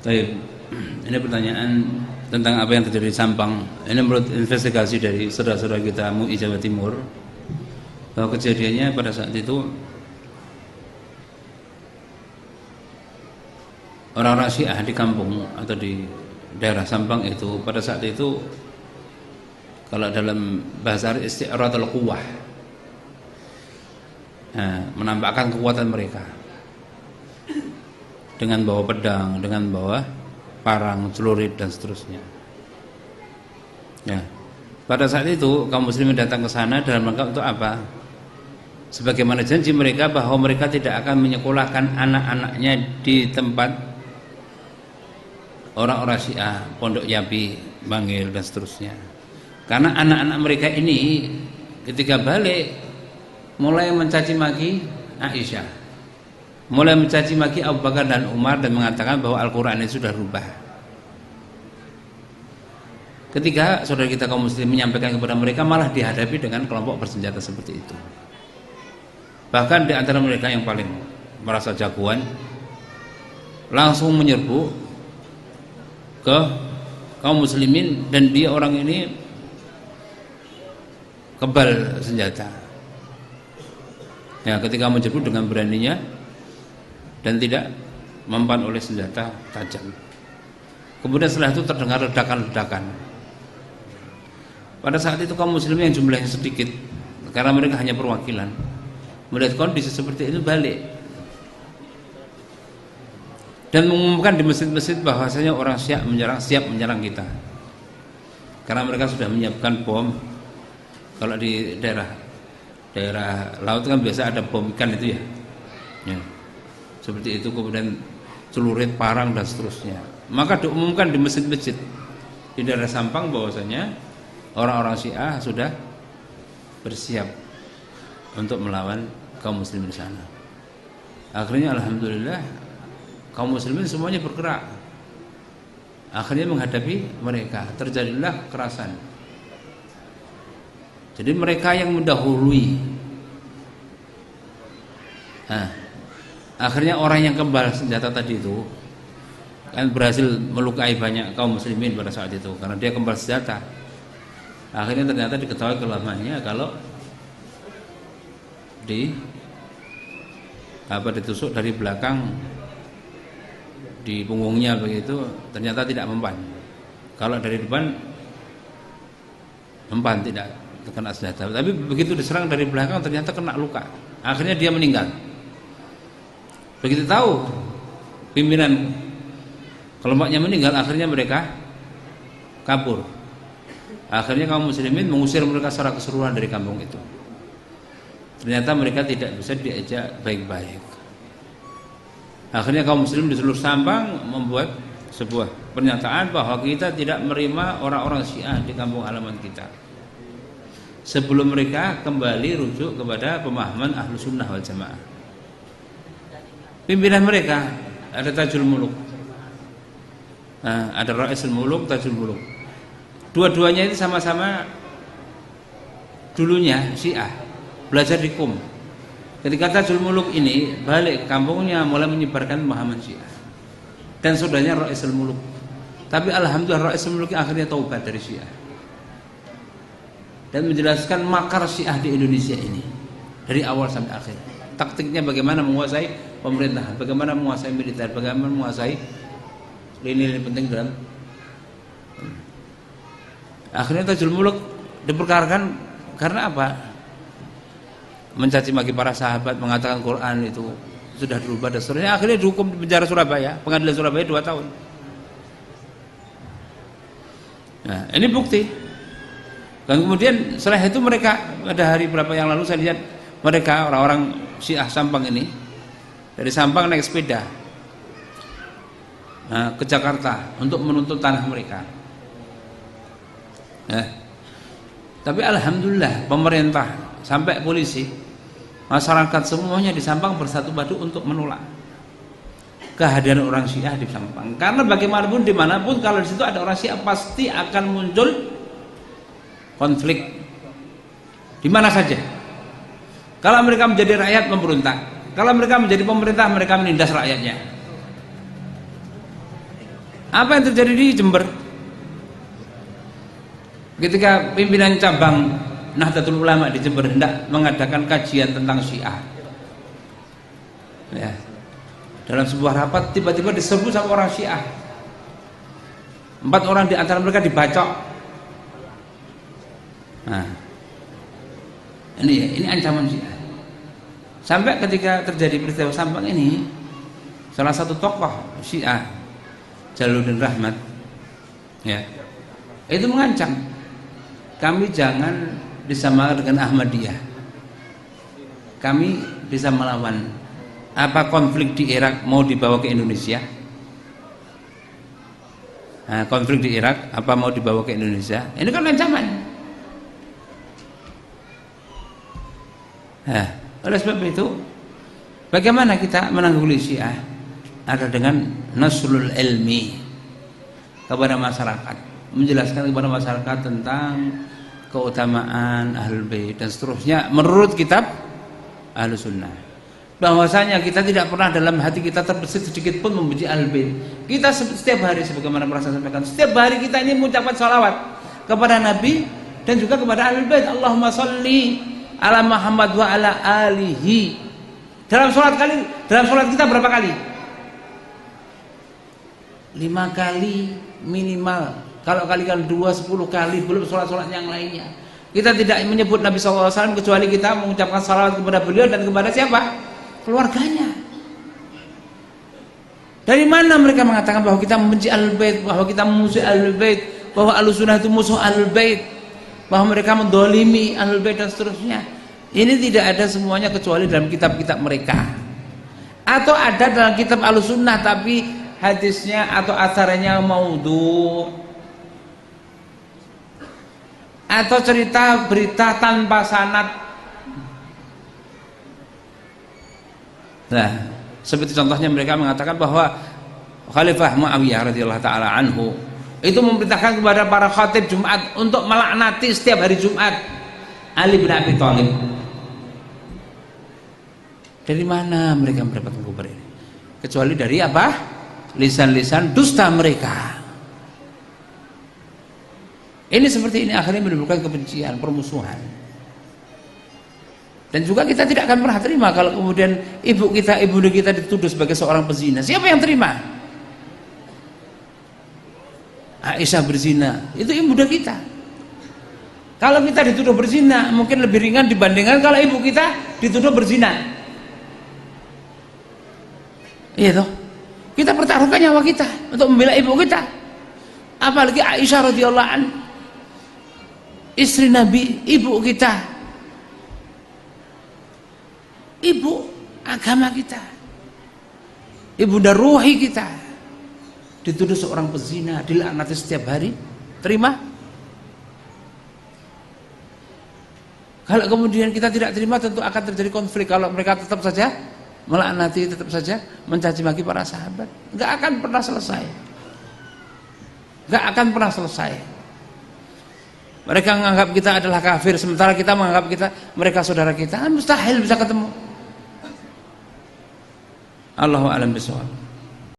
Baik, ini pertanyaan tentang apa yang terjadi di Sampang. Ini menurut investigasi dari saudara-saudara kita MUI Jawa Timur, bahwa kejadiannya pada saat itu orang-orang Syiah di kampung atau di daerah Sampang itu pada saat itu, kalau dalam bahasa isti'ratul quwwah, menampakkan kekuatan mereka dengan bawa pedang, dengan bawa parang, celurit dan seterusnya. Ya, pada saat itu kaum muslimin datang ke sana dalam rangka untuk apa? Sebagaimana janji mereka bahwa mereka tidak akan menyekolahkan anak-anaknya di tempat orang-orang Syiah, Pondok Yapi, Bangil dan seterusnya. Karena anak-anak mereka ini ketika balik mulai mencaci maki Aisyah, mulai mencaci maki Abu Bakar dan Umar dan mengatakan bahwa Al-Quran ini sudah rubah. Ketika saudara kita kaum muslim menyampaikan kepada mereka, malah dihadapi dengan kelompok bersenjata seperti itu. Bahkan di antara mereka yang paling merasa jagoan langsung menyerbu ke kaum muslimin, dan dia orang ini kebal senjata. Ya, ketika menyerbu dengan beraninya dan tidak mempan oleh senjata tajam. Kemudian setelah itu terdengar ledakan-ledakan. Pada saat itu kaum muslimin yang jumlahnya sedikit, karena mereka hanya perwakilan, melihat kondisi seperti itu balik dan mengumumkan di masjid-masjid bahwasanya orang Syiah siap menyerang kita, karena mereka sudah menyiapkan bom. Kalau di daerah laut kan biasa ada bom ikan itu ya, seperti itu, kemudian celurit, parang dan seterusnya. Maka diumumkan di masjid-masjid di daerah Sampang bahwasanya orang-orang Syiah sudah bersiap untuk melawan kaum muslimin di sana. Akhirnya alhamdulillah kaum muslimin semuanya bergerak. Akhirnya menghadapi mereka, terjadilah kekerasan. Jadi mereka yang mendahului. Akhirnya orang yang kebal senjata tadi itu kan berhasil melukai banyak kaum muslimin pada saat itu karena dia kebal senjata. Akhirnya ternyata diketahui kelemahannya kalau ditusuk dari belakang di punggungnya begitu, ternyata tidak mempan. Kalau dari depan mempan, tidak terkena senjata. Tapi begitu diserang dari belakang ternyata kena luka. Akhirnya dia meninggal. Begitu tahu pimpinan kelompoknya meninggal, akhirnya mereka kabur. Akhirnya kaum muslimin mengusir mereka secara keseluruhan dari kampung itu. Ternyata mereka tidak bisa diajak baik-baik. Akhirnya kaum muslim di seluruh Sampang membuat sebuah pernyataan bahwa kita tidak menerima orang-orang Syiah di kampung halaman kita sebelum mereka kembali rujuk kepada pemahaman Ahlu Sunnah wal Jamaah. Pimpinan mereka ada Tajul Muluk, ada Ra'isul Muluk, Tajul Muluk. Dua-duanya itu sama-sama dulunya Syiah, belajar di Qum. Ketika Tajul Muluk ini balik ke kampungnya mulai menyebarkan pemahaman Syiah, dan saudaranya Ra'isul Muluk. Tapi alhamdulillah Ra'isul Muluk akhirnya taubat dari Syiah dan menjelaskan makar Syiah di Indonesia ini dari awal sampai akhir. Taktiknya bagaimana menguasai pemerintahan, bagaimana menguasai militer, bagaimana menguasai lini-lini penting dalam. Akhirnya Tajul Muluk diperkarakan karena apa? Mencaci maki para sahabat, mengatakan Quran itu sudah dirubah dan seterusnya. Akhirnya dihukum di penjara Surabaya, pengadilan Surabaya 2 tahun. Nah, ini bukti. Dan kemudian setelah itu mereka pada hari berapa yang lalu saya lihat mereka orang-orang Syiah Sampang ini dari Sampang naik sepeda ke Jakarta untuk menuntut tanah mereka. Tapi alhamdulillah pemerintah sampai polisi, masyarakat semuanya di Sampang bersatu padu untuk menolak kehadiran orang Syiah di Sampang. Karena bagaimanapun dimanapun kalau di situ ada orang Syiah pasti akan muncul konflik di mana saja. Kalau mereka menjadi rakyat memberontak, kalau mereka menjadi pemerintah mereka menindas rakyatnya. Apa yang terjadi di Jember? Ketika pimpinan cabang Nahdlatul Ulama di Jember hendak mengadakan kajian tentang Syiah, ya, dalam sebuah rapat tiba-tiba diserbu sama orang Syiah. 4 orang di antara mereka dibacok. Nah, ini ancaman Syiah. Sampai ketika terjadi peristiwa Sampang ini, salah satu tokoh Syiah, Jalaluddin Rahmat, ya, itu mengancam, kami jangan disamakan dengan Ahmadiyah. Kami bisa melawan. Apa konflik di Irak mau dibawa ke Indonesia? Nah, konflik di Irak apa mau dibawa ke Indonesia? Ini kan ancaman. Nah, oleh sebab itu, bagaimana kita menanggulangi Syiah? Ada dengan nasrul ilmi kepada masyarakat, menjelaskan kepada masyarakat tentang keutamaan Ahlul Bait dan seterusnya menurut kitab Ahlus Sunnah. Bahwasanya kita tidak pernah dalam hati kita terbesit sedikit pun membenci Ahlul Bait. Kita setiap hari, sebagaimana pernah saya sampaikan, setiap hari kita ini mengucapkan salawat kepada Nabi dan juga kepada Ahlul Bait. Allahumma sholli ala Muhammad wa ala alihi. Dalam sholat kita berapa kali? 5 kali minimal. Kalau kalikan 2, 10 kali, belum sholat-sholat yang lainnya. Kita tidak menyebut Nabi SAW kecuali kita mengucapkan salawat kepada beliau dan kepada siapa? Keluarganya. Dari mana mereka mengatakan bahwa kita membenci Ahlul Bait, bahwa kita memusuhi Ahlul Bait, bahwa Ahlus Sunnah itu musuh Ahlul Bait, bahwa mereka mendolimi Ahlul Bait dan seterusnya? Ini tidak ada semuanya kecuali dalam kitab-kitab mereka. Atau ada dalam kitab Ahlus Sunnah tapi hadisnya atau asarannya maudhu, atau cerita berita tanpa sanad. Nah, seperti contohnya mereka mengatakan bahwa Khalifah Muawiyah radhiyallahu taala anhu itu memerintahkan kepada para khatib Jumat untuk melaknati setiap hari Jumat Ali bin Abi Thalib. Dari mana mereka mendapatkan kabar ini? Kecuali dari apa? Lisan-lisan dusta mereka. Ini seperti ini akhirnya menimbulkan kebencian, permusuhan. Dan juga kita tidak akan pernah terima kalau kemudian ibunda kita dituduh sebagai seorang pezina. Siapa yang terima? Aisyah berzina, itu ibunda kita. Kalau kita dituduh berzina mungkin lebih ringan dibandingkan kalau ibu kita dituduh berzina. Iya toh? Kita pertaruhkan nyawa kita untuk membela ibu kita. Apalagi Aisyah radhiyallahu anha, istri Nabi, ibu kita, ibu agama kita, ibunda ruhi kita, dituduh seorang pezina, dilaknati setiap hari. Terima? Kalau kemudian kita tidak terima, tentu akan terjadi konflik. Kalau mereka tetap saja melaknati, tetap saja mencaci maki para sahabat, nggak akan pernah selesai. Nggak akan pernah selesai. Mereka menganggap kita adalah kafir, sementara kita menganggap mereka saudara kita. Mustahil bisa ketemu. Allahu a'lam bishawab.